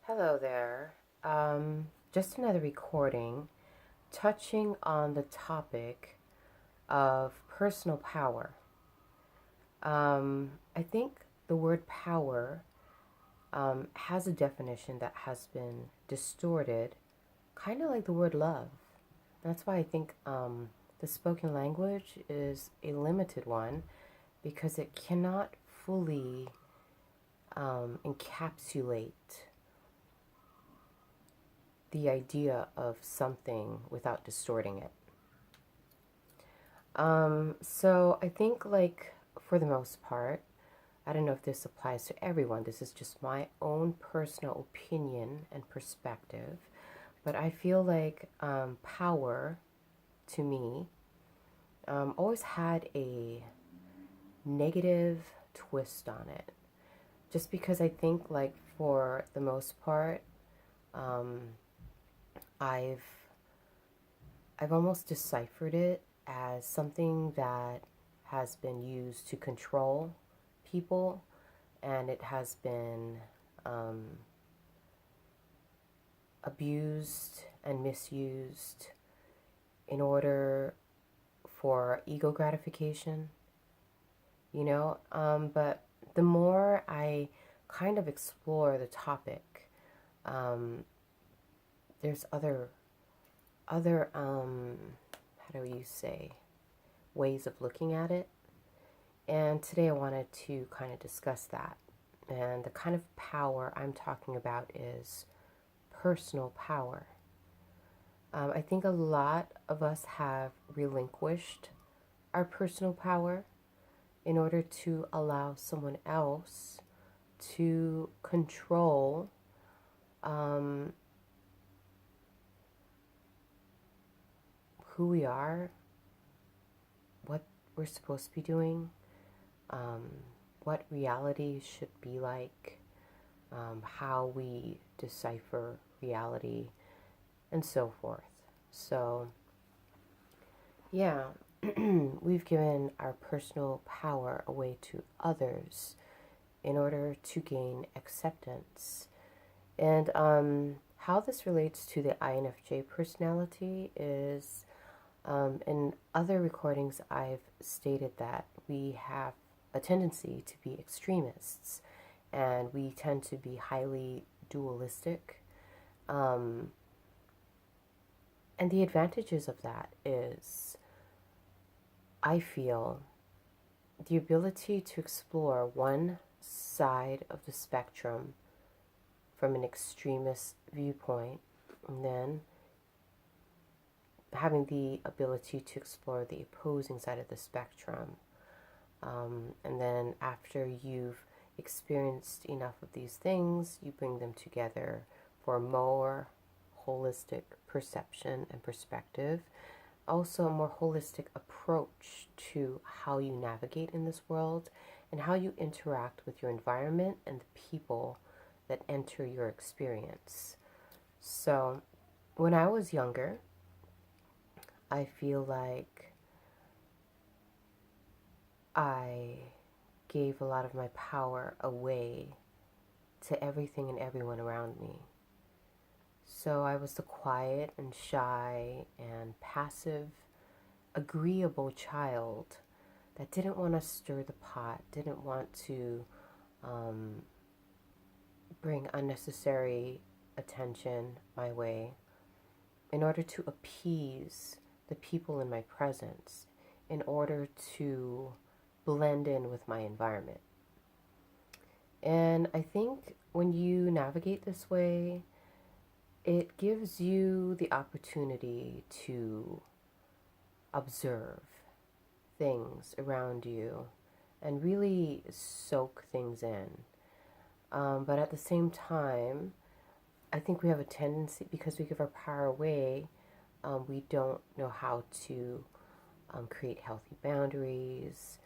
Hello there. Just another recording touching on the topic of personal power. I think the word power has a definition that has been distorted, kind of like the word love. That's why I think the spoken language is a limited one because it cannot fully encapsulate the idea of something without distorting it. So I think, like, for the most part, I don't know if this applies to everyone. This is just my own personal opinion and perspective. But I feel like power, to me, always had a negative twist on it. Just because I think, like, for the most part, um, I've I've almost deciphered it as something that has been used to control people, and it has been um, abused and misused in order for ego gratification, But the more I kind of explore the topic, um, there's other how do you say, ways of looking at it. And today I wanted to kind of discuss that. And the kind of power I'm talking about is personal power. I think a lot of us have relinquished our personal power in order to allow someone else to control um, who we are, what we're supposed to be doing, um, what reality should be like, how we decipher reality, and so forth. So, yeah, we've given our personal power away to others in order to gain acceptance. And how this relates to the INFJ personality is in other recordings, I've stated that we have a tendency to be extremists and we tend to be highly dualistic. Um, and the advantages of that is, I feel, the ability to explore one side of the spectrum from an extremist viewpoint, and then having the ability to explore the opposing side of the spectrum. And then after you've experienced enough of these things, you bring them together for a more holistic perception and perspective. Also, a more holistic approach to how you navigate in this world and how you interact with your environment and the people that enter your experience. So, when I was younger, I feel like I gave a lot of my power away to everything and everyone around me. So I was the quiet and shy and passive, agreeable child that didn't want to stir the pot, didn't want to um, bring unnecessary attention my way in order to appease the people in my presence, in order to blend in with my environment. And I think when you navigate this way, it gives you the opportunity to observe things around you and really soak things in. But at the same time, I think we have a tendency, because we give our power away, we don't know how to create healthy boundaries.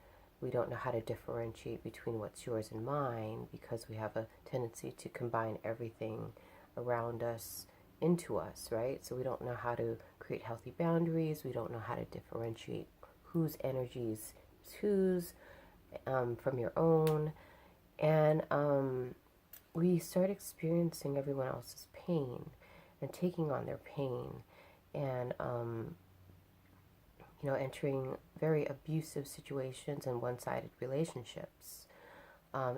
We don't know how to differentiate between what's yours and mine, because we have a tendency to combine everything around us into us, right? So we don't know how to create healthy boundaries. We don't know how to differentiate whose energy is whose from your own. And we start experiencing everyone else's pain and taking on their pain and, entering very abusive situations and one-sided relationships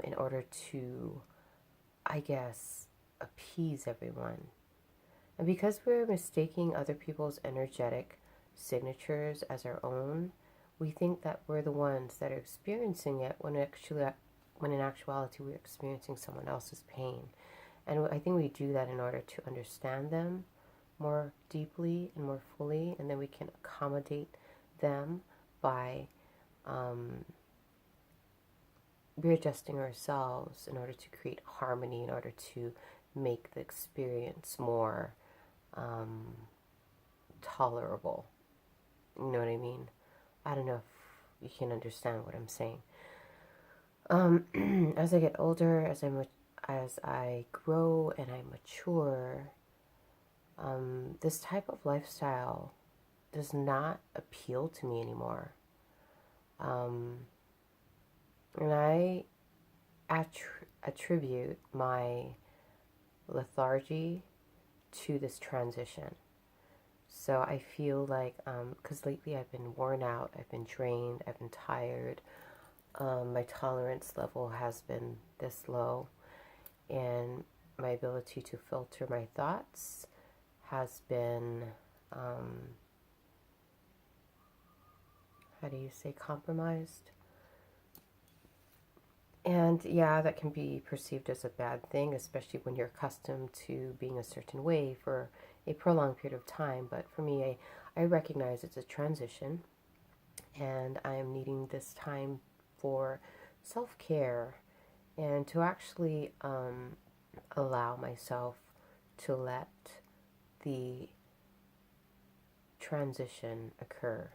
in order to, I guess, appease everyone. And because we're mistaking other people's energetic signatures as our own, we think that we're the ones that are experiencing it when in actuality we're experiencing someone else's pain. And I think we do that in order to understand them more deeply and more fully, and then we can accommodate them by readjusting ourselves in order to create harmony, in order to make the experience more tolerable. You know what I mean? I don't know if you can understand what I'm saying. As I get older, as I grow and I mature, this type of lifestyle does not appeal to me anymore. And I attribute my lethargy to this transition. So I feel like, because lately I've been worn out, I've been drained, I've been tired. My tolerance level has been this low, and my ability to filter my thoughts has been, how do you say, compromised? And yeah, that can be perceived as a bad thing, especially when you're accustomed to being a certain way for a prolonged period of time. But for me, I recognize it's a transition, and I am needing this time for self-care and to actually allow myself to let the transition occur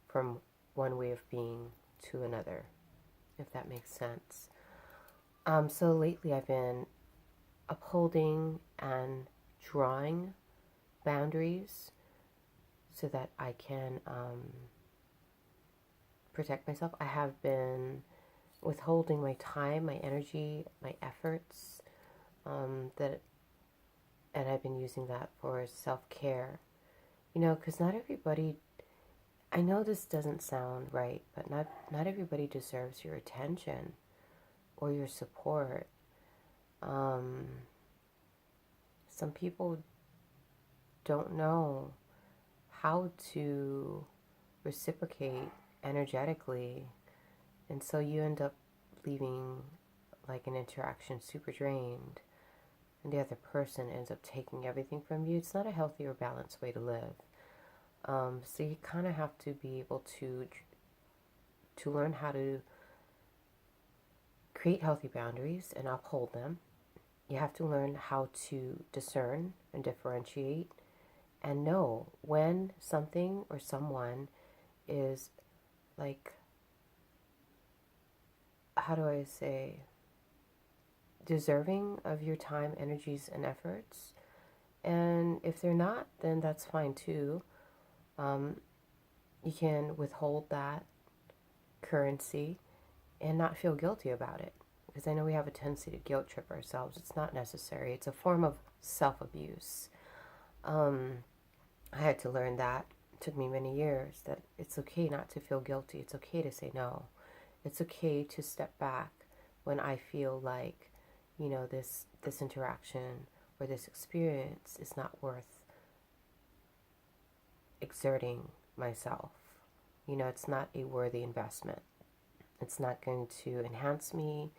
from one way of being to another, if that makes sense. So lately I've been upholding and drawing boundaries so that I can protect myself. I have been withholding my time, my energy, my efforts, and I've been using that for self-care. Because not everybody, I know this doesn't sound right, but not everybody deserves your attention or your support. Some people don't know how to reciprocate energetically, and so you end up leaving like an interaction super drained, and the other person ends up taking everything from you. It's not a healthy or balanced way to live. So you kind of have to be able to learn how to create healthy boundaries and uphold them. You have to learn how to discern and differentiate and know when something or someone is like, how do I say, deserving of your time, energies, and efforts. And if they're not, then that's fine too. You can withhold that currency and not feel guilty about it. Because I know we have a tendency to guilt trip ourselves. It's not necessary. It's a form of self-abuse. I had to learn that. It took me many years, that it's okay not to feel guilty. It's okay to say no. It's okay to step back when I feel like, this interaction or this experience is not worth exerting myself. It's not a worthy investment. It's not going to enhance me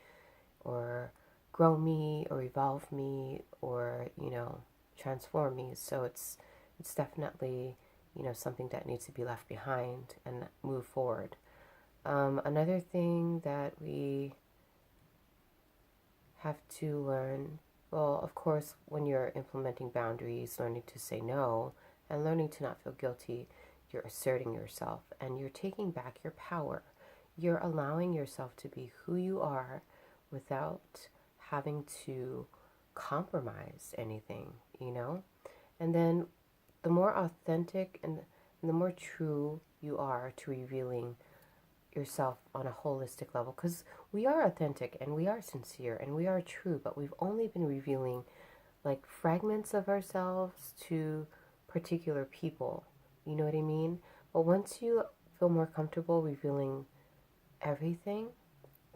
or grow me or evolve me or, transform me. So it's definitely, something that needs to be left behind and move forward. Another thing that we have to learn, well, of course, when you're implementing boundaries, learning to say no and learning to not feel guilty, you're asserting yourself and you're taking back your power. You're allowing yourself to be who you are without having to compromise anything, And then the more authentic and the more true you are to revealing yourself on a holistic level, because we are authentic and we are sincere and we are true, but we've only been revealing like fragments of ourselves to particular people. You know what I mean? But once you feel more comfortable revealing everything,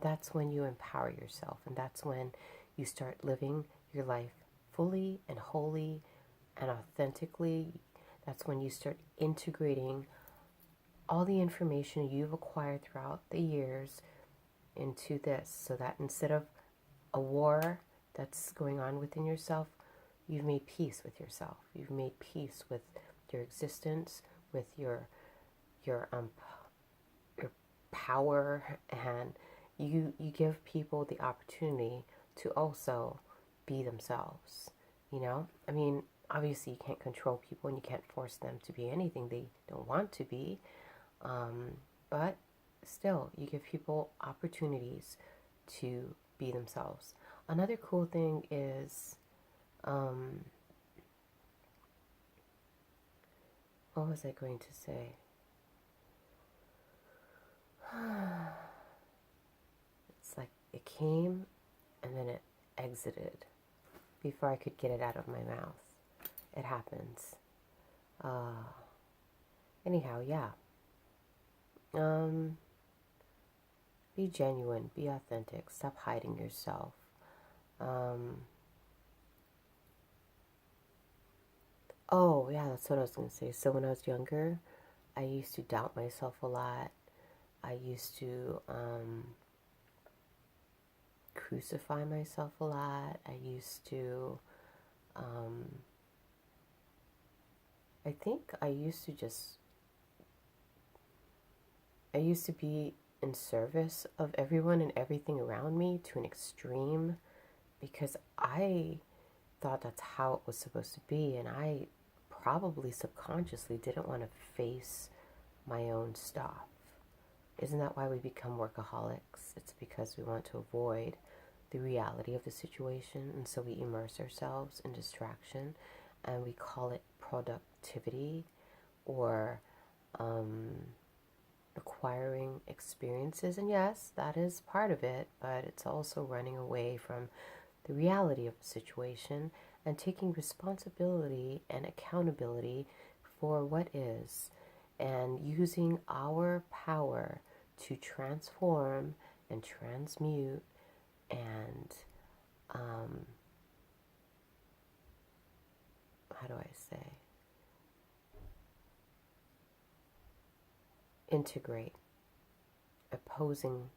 that's when you empower yourself, and that's when you start living your life fully and wholly and authentically. That's when you start integrating all the information you've acquired throughout the years into this, so that instead of a war that's going on within yourself, you've made peace with yourself. You've made peace with your existence, with your your power, and you give people the opportunity to also be themselves. You know, I mean, obviously you can't control people and you can't force them to be anything they don't want to be, but still, you give people opportunities to be themselves. Another cool thing is, what was I going to say? It's like it came and then it exited before I could get it out of my mouth. It happens. Anyhow, yeah. Be genuine, be authentic, stop hiding yourself. Oh, yeah, that's what I was going to say. So when I was younger, I used to doubt myself a lot. I used to crucify myself a lot. I used to, I think I used to just, I used to be in service of everyone and everything around me to an extreme, because I thought that's how it was supposed to be, and I probably subconsciously didn't want to face my own stuff. Isn't that why we become workaholics? It's because we want to avoid the reality of the situation, and so we immerse ourselves in distraction, and we call it productivity or acquiring experiences. And yes, that is part of it, but it's also running away from the reality of the situation and taking responsibility and accountability for what is, and using our power to transform and transmute and how do I say, integrate opposing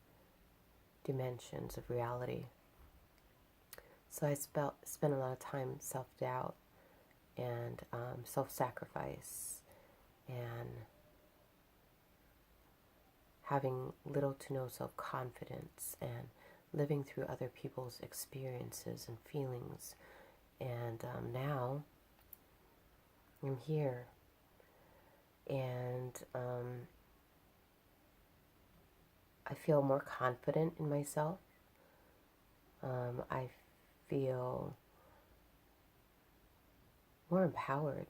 dimensions of reality. So I spent a lot of time self-doubt and self-sacrifice and having little to no self-confidence and living through other people's experiences and feelings. And now I'm here, and I feel more confident in myself. I feel more empowered.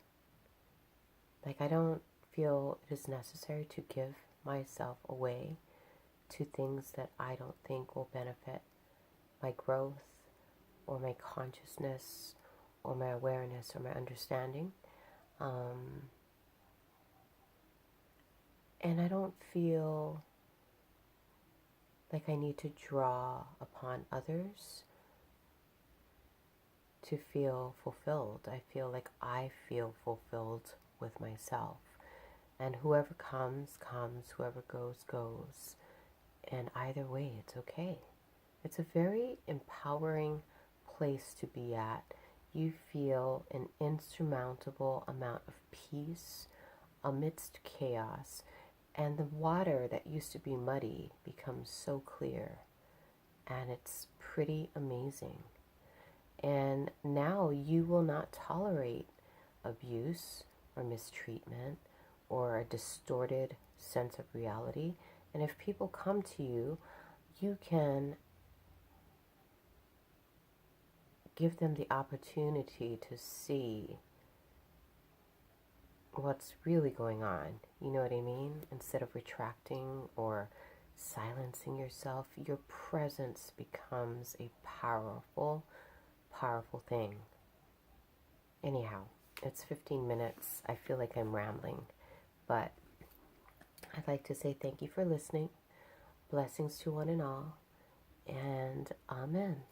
Like, I don't feel it is necessary to give myself away to things that I don't think will benefit my growth or my consciousness or my awareness or my understanding. And I don't feel like I need to draw upon others to feel fulfilled. I feel like I feel fulfilled with myself. And whoever comes, comes. Whoever goes, goes. And either way, it's okay. It's a very empowering place to be at. You feel an insurmountable amount of peace amidst chaos. And the water that used to be muddy becomes so clear. And it's pretty amazing. And now you will not tolerate abuse or mistreatment or a distorted sense of reality. And if people come to you, you can give them the opportunity to see what's really going on. You know what I mean? Instead of retracting or silencing yourself, your presence becomes a powerful, powerful thing. Anyhow, it's 15 minutes. I feel like I'm rambling, but I'd like to say thank you for listening. Blessings to one and all, and amen.